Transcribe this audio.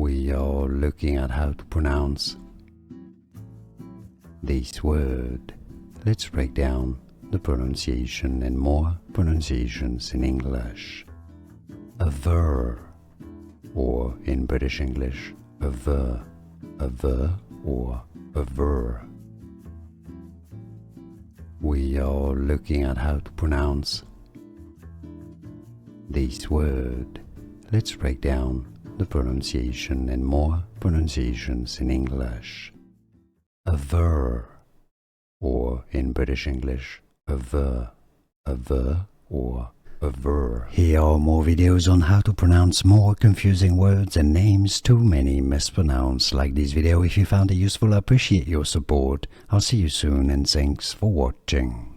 We are looking at how to pronounce this word. Let's break down the pronunciation and more pronunciations in English. Aver, or in British English, aver, or aver. We are looking at how to pronounce this word. Let's break down the pronunciation and more pronunciations in English. Aver, or in British English, aver, or aver. Here are more videos on how to pronounce more confusing words and names too many mispronounced. Like this video if you found it useful. I appreciate your support. I'll see you soon and thanks for watching.